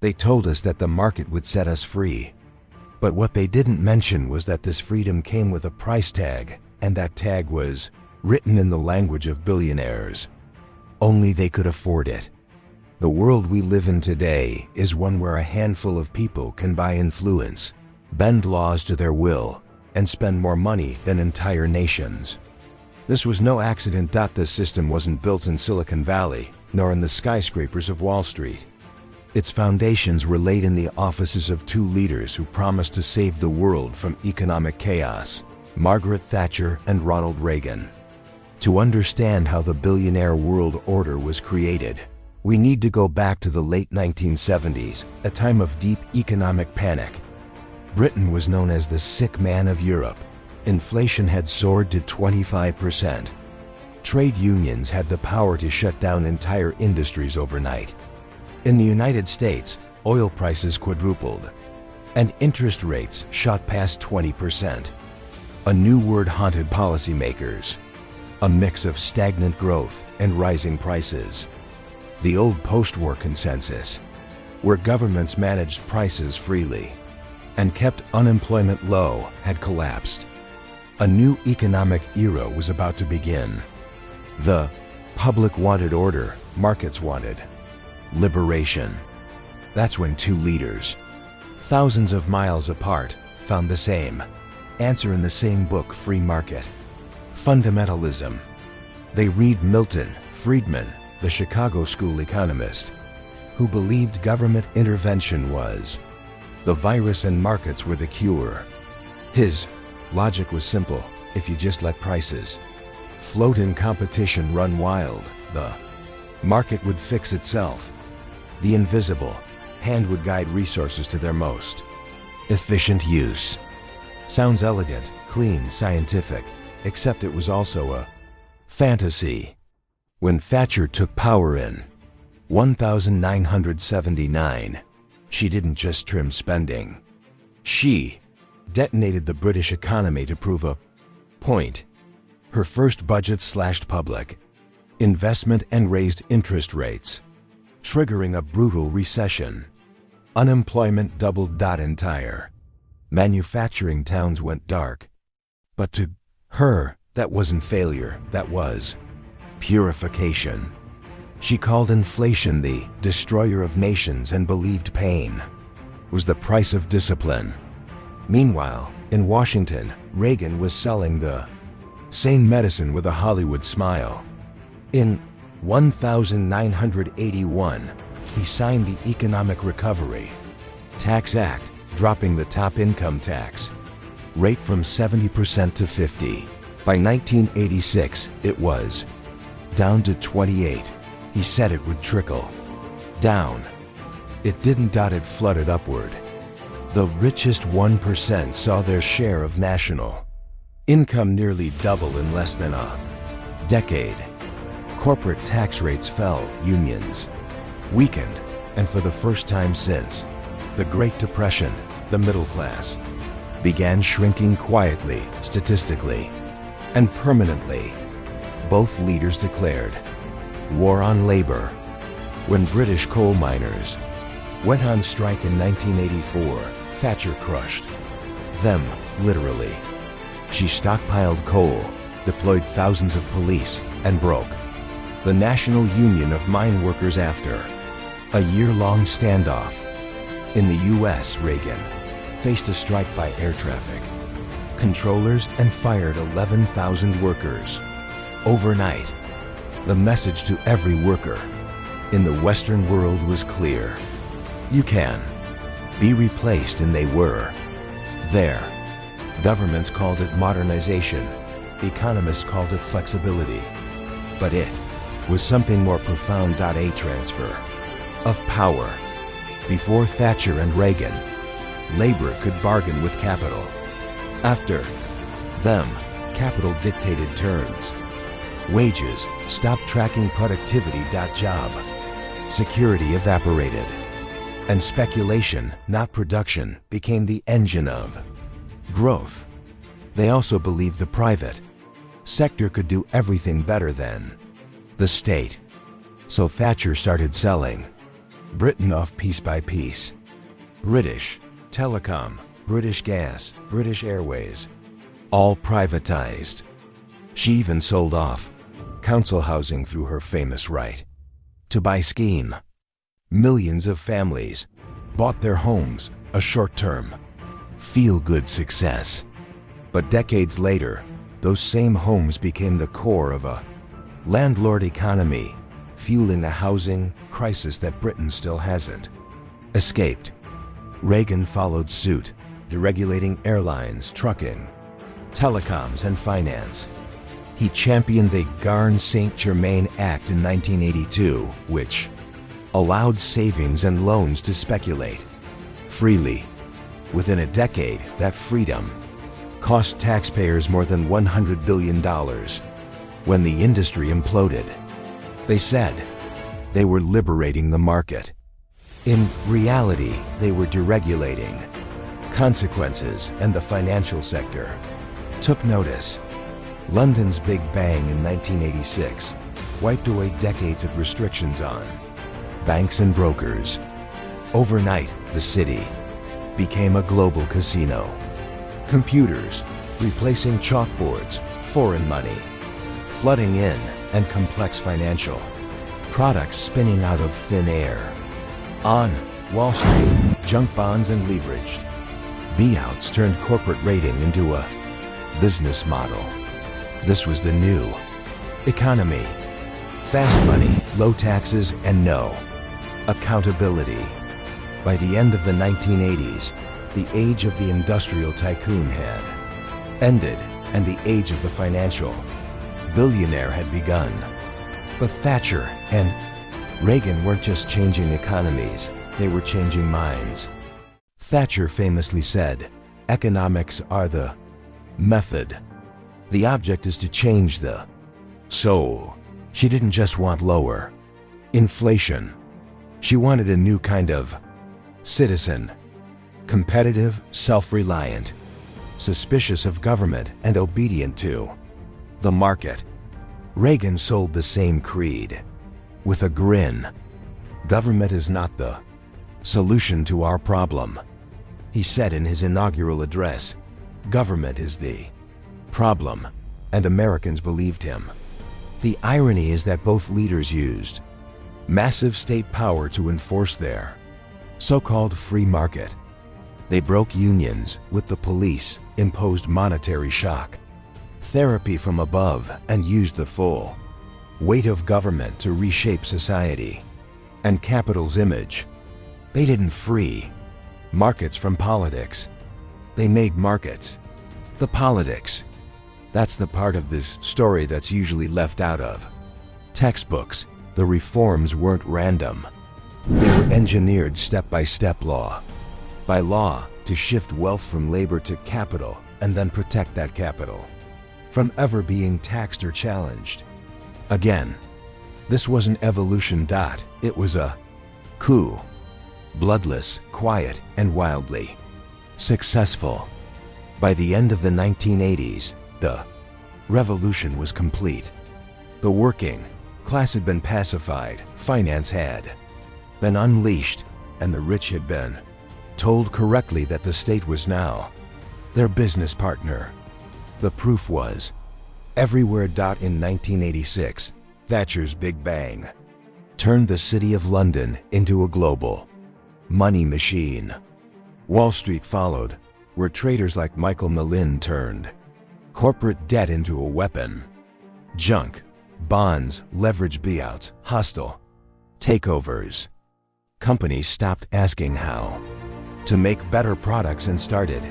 They told us that the market would set us free. But what they didn't mention was that this freedom came with a price tag, and that tag was written in the language of billionaires. Only they could afford it. The world we live in today is one where a handful of people can buy influence, bend laws to their will, and spend more money than entire nations. This was no accident. This system wasn't built in Silicon Valley, nor in the skyscrapers of Wall Street. Its foundations were laid in the offices of two leaders who promised to save the world from economic chaos: Margaret Thatcher and Ronald Reagan. To understand how the billionaire world order was created, we need to go back to the late 1970s, a time of deep economic panic. Britain was known as the sick man of Europe. Inflation had soared to 25%. Trade unions had the power to shut down entire industries overnight. In the United States, oil prices quadrupled, and interest rates shot past 20%. A new word haunted policymakers: a mix of stagnant growth and rising prices. The old post-war consensus, where governments managed prices freely and kept unemployment low, had collapsed. A new economic era was about to begin. The public wanted order, markets wanted liberation. That's when two leaders, thousands of miles apart, found the same answer in the same book: free market. Fundamentalism. They read Milton Friedman, the Chicago school economist, who believed government intervention was the virus and markets were the cure. His logic was simple: if you just let prices float in competition run wild, the market would fix itself. The invisible hand would guide resources to their most efficient use. Sounds elegant, clean, scientific, except it was also a fantasy. When Thatcher took power in 1979, she didn't just trim spending. She detonated the British economy to prove a point. Her first budget slashed public investment and raised interest rates, triggering a brutal recession. Unemployment doubled. Entire manufacturing towns went dark. But to her, that wasn't failure, that was purification. She called inflation the destroyer of nations and believed pain was the price of discipline. Meanwhile, in Washington, Reagan was selling the same medicine with a Hollywood smile. In 1981, he signed the Economic Recovery Tax Act, dropping the top income tax rate from 70% to 50%. By 1986, it was down to 28%. He said it would trickle down. It didn't. It flooded upward. The richest 1% saw their share of national income nearly double in less than a decade. Corporate tax rates fell, unions weakened, and for the first time since the Great Depression, the middle class began shrinking quietly, statistically, and permanently. Both leaders declared war on labor. When British coal miners went on strike in 1984, Thatcher crushed them, literally. She stockpiled coal, deployed thousands of police, and broke the National Union of Mine Workers after a year-long standoff. In the U.S., Reagan faced a strike by air traffic controllers and fired 11,000 workers. Overnight, the message to every worker in the Western world was clear: you can be replaced, and they were there. Governments called it modernization. Economists called it flexibility. But it was something more profound. A transfer of power. Before Thatcher and Reagan, labor could bargain with capital. After them, capital dictated terms. Wages stopped tracking productivity. Job security evaporated. And speculation, not production, became the engine of growth. They also believed the private sector could do everything better than the state. So Thatcher started selling Britain off piece by piece. British Telecom, British Gas, British Airways, all privatized. She even sold off council housing through her famous right to buy scheme. Millions of families bought their homes, a short-term, feel-good success. But decades later, those same homes became the core of a landlord economy, fueling the housing crisis that Britain still hasn't escaped. Reagan followed suit, deregulating airlines, trucking, telecoms, and finance. He championed the Garn-St. Germain Act in 1982, which allowed savings and loans to speculate freely. Within a decade, that freedom cost taxpayers more than $100 billion. When the industry imploded, they said they were liberating the market. In reality, they were deregulating. Consequences, and the financial sector took notice. London's Big Bang in 1986 wiped away decades of restrictions on banks and brokers. Overnight, the city became a global casino. Computers replacing chalkboards, foreign money flooding in, and complex financial products spinning out of thin air. On Wall Street, junk bonds and leveraged buyouts turned corporate rating into a business model. This was the new economy. Fast money, low taxes, and no accountability. By the end of the 1980s, the age of the industrial tycoon had ended, and the age of the financial billionaire had begun. But Thatcher and Reagan weren't just changing economies, they were changing minds. Thatcher famously said, "Economics are the method. The object is to change the soul." She didn't just want lower inflation. She wanted a new kind of citizen, competitive, self-reliant, suspicious of government, and obedient to the market. Reagan sold the same creed with a grin. Government is not the solution to our problem, he said in his inaugural address. Government is the problem, and Americans believed him. The irony is that both leaders used massive state power to enforce their so-called free market. They broke unions with the police, imposed monetary shock, therapy from above, and used the full weight of government to reshape society and capital's image. They didn't free markets from politics. They made markets the politics. That's the part of this story that's usually left out of textbooks. The reforms weren't random. They were engineered step by step, law by law, to shift wealth from labor to capital and then protect that capital from ever being taxed or challenged. Again, this wasn't evolution. It was a coup. Bloodless, quiet, and wildly successful. By the end of the 1980s, the revolution was complete. The working class had been pacified, finance had been unleashed, and the rich had been told correctly that the state was now their business partner. The proof was everywhere. In 1986, Thatcher's Big Bang turned the city of London into a global money machine. Wall Street followed, where traders like Michael Mellin turned corporate debt into a weapon. Junk, bonds, leverage buyouts, hostile takeovers. Companies stopped asking how to make better products and started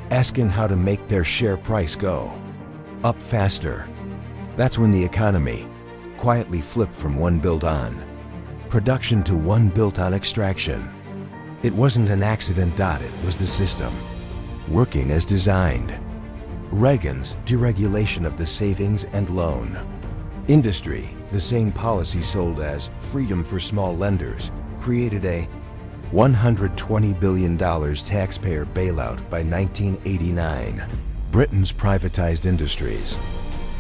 asking how to make their share price go up faster. That's when the economy quietly flipped from one built on production to one built on extraction. It wasn't an accident. It was the system working as designed. Reagan's deregulation of the savings and loan industry, the same policy sold as freedom for small lenders, created a $120 billion taxpayer bailout by 1989. Britain's privatized industries,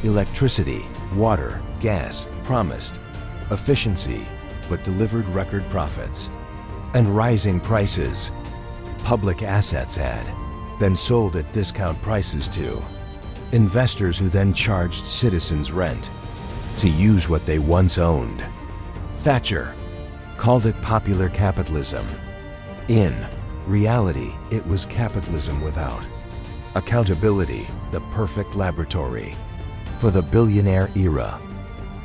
electricity, water, gas, promised efficiency, but delivered record profits. And rising prices. Public assets had been sold at discount prices to investors who then charged citizens rent to use what they once owned. Thatcher called it popular capitalism. In reality, it was capitalism without accountability, the perfect laboratory for the billionaire era.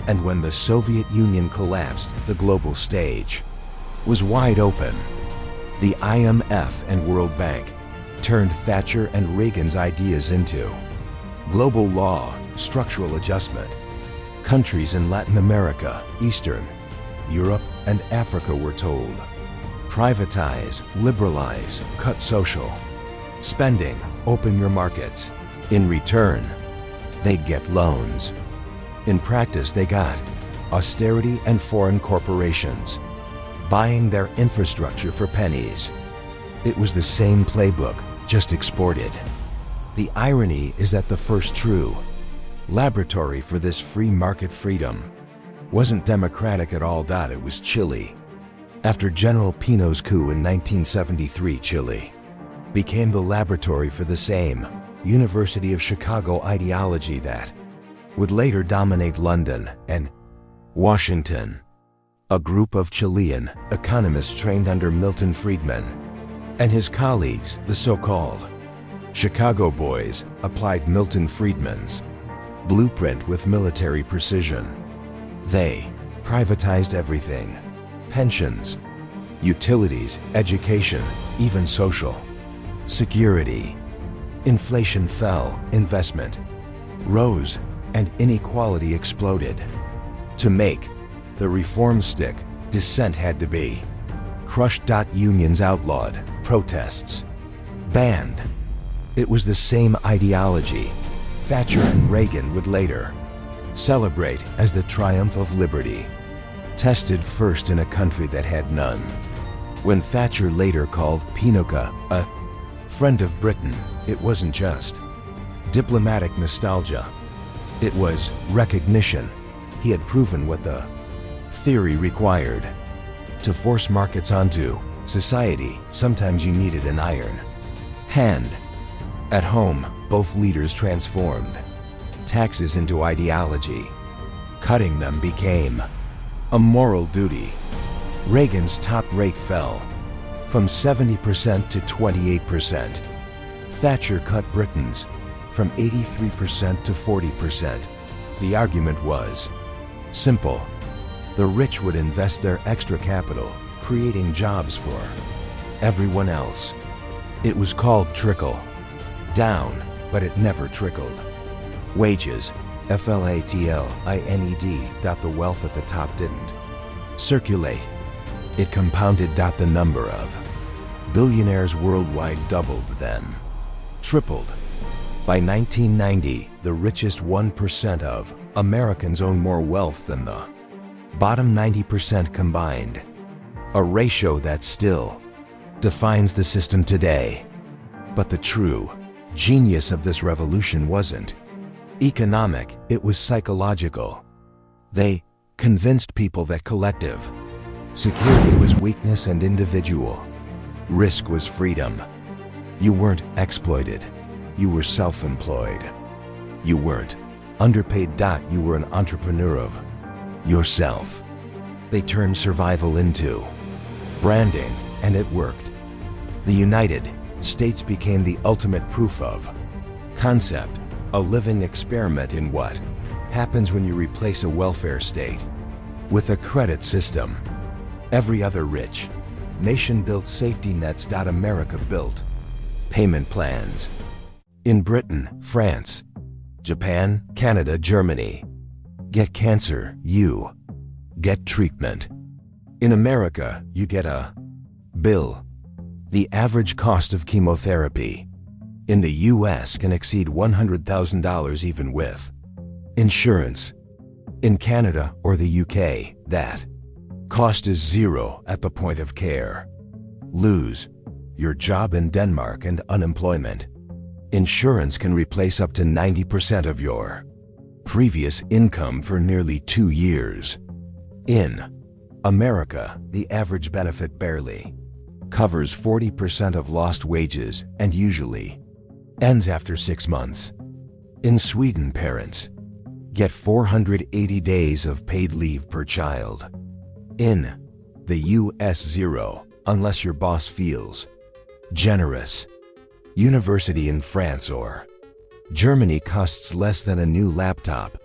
And when the Soviet Union collapsed, the global stage was wide open. The IMF and World Bank turned Thatcher and Reagan's ideas into global law, structural adjustment. Countries in Latin America, Eastern Europe, and Africa were told, privatize, liberalize, cut social spending, open your markets. In return, they'd get loans. In practice, they got austerity and foreign corporations buying their infrastructure for pennies. It was the same playbook, just exported. The irony is that the first true laboratory for this free market freedom wasn't democratic at all. It was Chile. After General Pino's coup in 1973, Chile became the laboratory for the same University of Chicago ideology that would later dominate London and Washington. A group of Chilean economists trained under Milton Friedman and his colleagues, the so-called Chicago Boys, applied Milton Friedman's blueprint with military precision. They privatized everything: pensions, utilities, education, even social security. Inflation fell, investment rose, and inequality exploded. To make the reform stick, dissent had to be crushed. Unions outlawed, protests banned. It was the same ideology Thatcher and Reagan would later celebrate as the triumph of liberty, tested first in a country that had none. When Thatcher later called Pinochet a friend of Britain, it wasn't just diplomatic nostalgia. It was recognition. He had proven what the theory required. To force markets onto society, sometimes you needed an iron hand. At home, both leaders transformed taxes into ideology. Cutting them became a moral duty. Reagan's top rate fell from 70% to 28%. Thatcher cut Britain's from 83% to 40%. The argument was simple. The rich would invest their extra capital, creating jobs for everyone else. It was called trickle-down, but it never trickled. Wages, FLATLINED. The wealth at the top didn't circulate. It compounded. The number of billionaires worldwide doubled, then tripled. By 1990, the richest 1% of Americans own more wealth than the bottom 90% combined. A ratio that still defines the system today. But the true genius of this revolution wasn't economic, it was psychological. They convinced people that collective security was weakness and individual risk was freedom. You weren't exploited. You were self-employed. You weren't underpaid. You were an entrepreneur of yourself. They turned survival into branding, and it worked. The United States became the ultimate proof of concept, a living experiment in what happens when you replace a welfare state with a credit system. Every other rich nation built safety nets. America built payment plans. In Britain, France, Japan, Canada, Germany, get cancer, you get treatment. In America, you get a bill. The average cost of chemotherapy in the US can exceed $100,000 even with insurance. In Canada or the UK, that cost is zero at the point of care. Lose your job in Denmark and unemployment. Insurance can replace up to 90% of your previous income for nearly 2 years. In America, the average benefit barely covers 40% of lost wages and usually ends after 6 months. In Sweden, parents get 480 days of paid leave per child. In the US, 0, unless your boss feels generous. University in France or Germany costs less than a new laptop.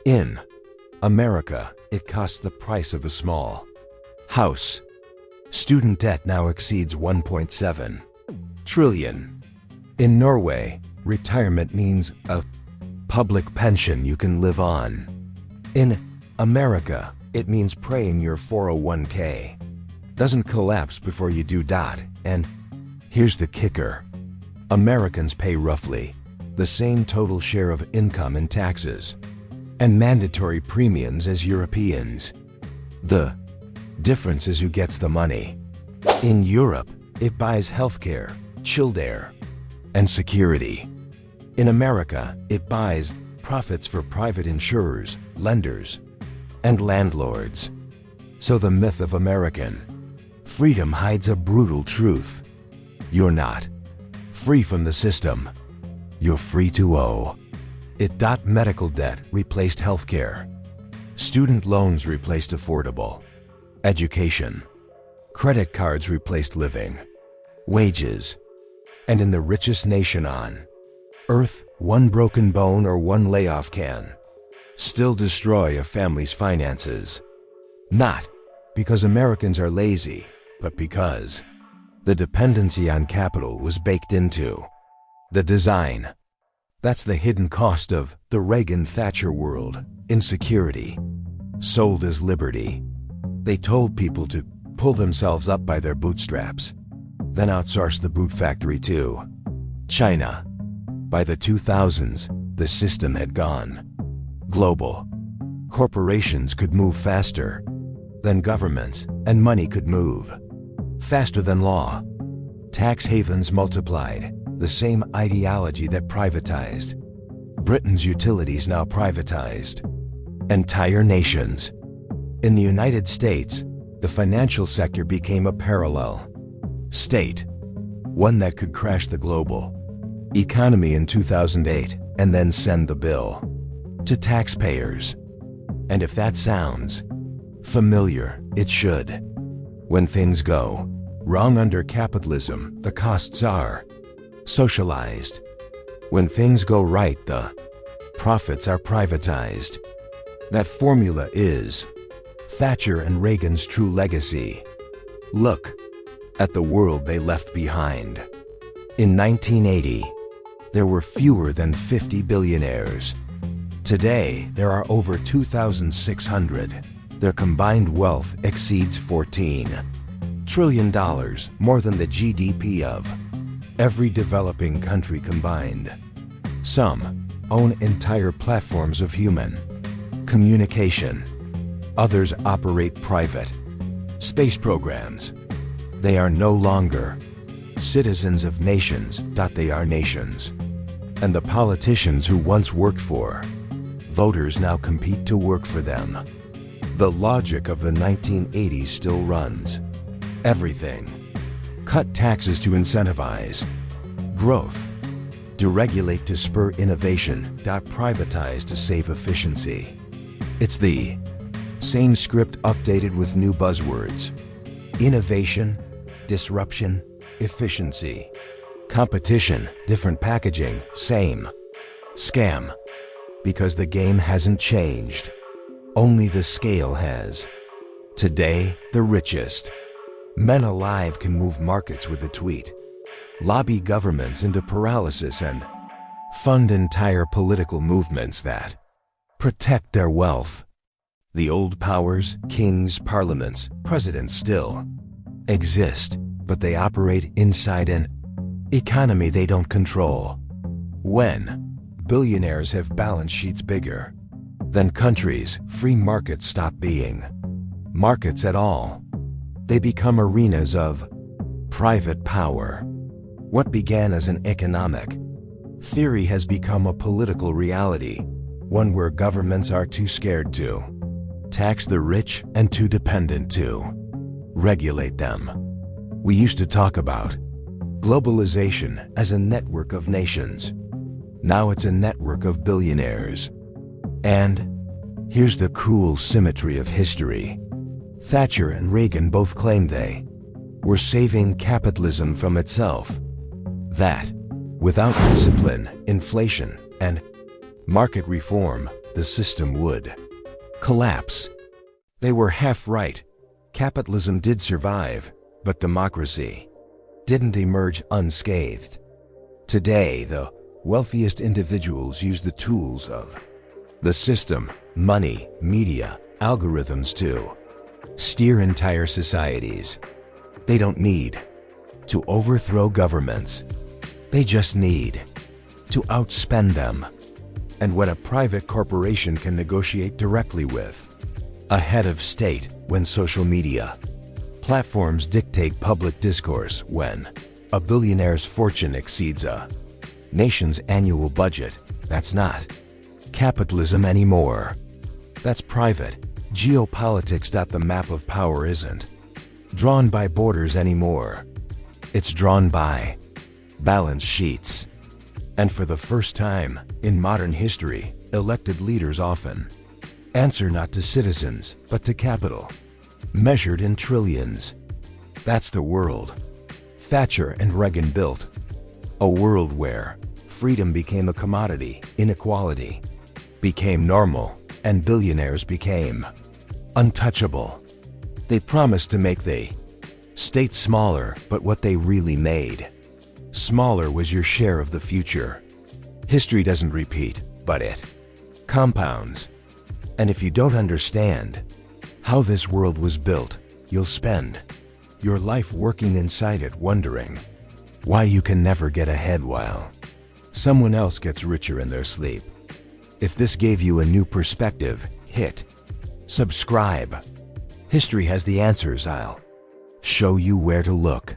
In America, it costs the price of a small house. Student debt now exceeds 1.7 trillion. In Norway, retirement means a public pension you can live on. In America, it means praying your 401k doesn't collapse before you do. And here's the kicker. Americans pay roughly the same total share of income in taxes and mandatory premiums as Europeans. The difference is who gets the money. In Europe, it buys healthcare, chilled air, and security. In America, it buys profits for private insurers, lenders, and landlords. So the myth of American freedom hides a brutal truth. You're not free from the system. You're free to owe it. Medical debt replaced healthcare. Student loans replaced affordable education. Credit cards replaced living wages. And in the richest nation on earth, one broken bone or one layoff can still destroy a family's finances. Not because Americans are lazy, but because the dependency on capital was baked into the design. That's the hidden cost of the Reagan-Thatcher world. Insecurity sold as liberty. They told people to pull themselves up by their bootstraps, then outsource the boot factory to China. By the 2000s, the system had gone global. Corporations could move faster than governments, and money could move faster than law. Tax havens multiplied, the same ideology that privatized Britain's utilities now privatized entire nations. In the United States, the financial sector became a parallel state, one that could crash the global economy in 2008 and then send the bill to taxpayers. And if that sounds familiar, it should. When things go wrong under capitalism, the costs are socialized. When things go right, the profits are privatized. That formula is Thatcher and Reagan's true legacy. Look at the world they left behind. In 1980, there were fewer than 50 billionaires. Today, there are over 2,600. Their combined wealth exceeds $14 trillion, more than the GDP of every developing country combined. Some own entire platforms of human communication. Others operate private space programs. They are no longer citizens of nations. They are nations. And the politicians who once worked for voters now compete to work for them. The logic of the 1980s still runs. Everything. Cut taxes to incentivize growth. Deregulate to spur innovation. Privatize to save efficiency. It's the same script updated with new buzzwords. Innovation, disruption, efficiency. Competition, different packaging, same scam. Because the game hasn't changed. Only the scale has. Today, the richest men alive can move markets with a tweet, lobby governments into paralysis, and fund entire political movements that protect their wealth. The old powers, kings, parliaments, presidents still exist, but they operate inside an economy they don't control. When billionaires have balance sheets bigger than countries, free markets stop being markets at all. They become arenas of private power. What began as an economic theory has become a political reality, one where governments are too scared to Tax the rich and too dependent to regulate them. We used to talk about globalization as a network of nations. Now it's a network of billionaires. And here's the cruel symmetry of history. Thatcher and Reagan both claimed they were saving capitalism from itself. That, without discipline, inflation, and market reform, the system would collapse. They were half right. Capitalism did survive, but democracy didn't emerge unscathed. Today, the wealthiest individuals use the tools of the system, money, media, algorithms to steer entire societies. They don't need to overthrow governments. They just need to outspend them. And when a private corporation can negotiate directly with a head of state, when social media platforms dictate public discourse, when a billionaire's fortune exceeds a nation's annual budget, that's not capitalism anymore. That's private geopolitics. The map of power isn't drawn by borders anymore. It's drawn by balance sheets. And for the first time in modern history, elected leaders often answer not to citizens, but to capital, measured in trillions. That's the world Thatcher and Reagan built. A world where freedom became a commodity, inequality became normal, and billionaires became untouchable. They promised to make the state smaller, but what they really made smaller was your share of the future. History doesn't repeat, but it compounds. And if you don't understand how this world was built, you'll spend your life working inside it, wondering why you can never get ahead while someone else gets richer in their sleep. If this gave you a new perspective, hit subscribe. History has the answers. I'll show you where to look.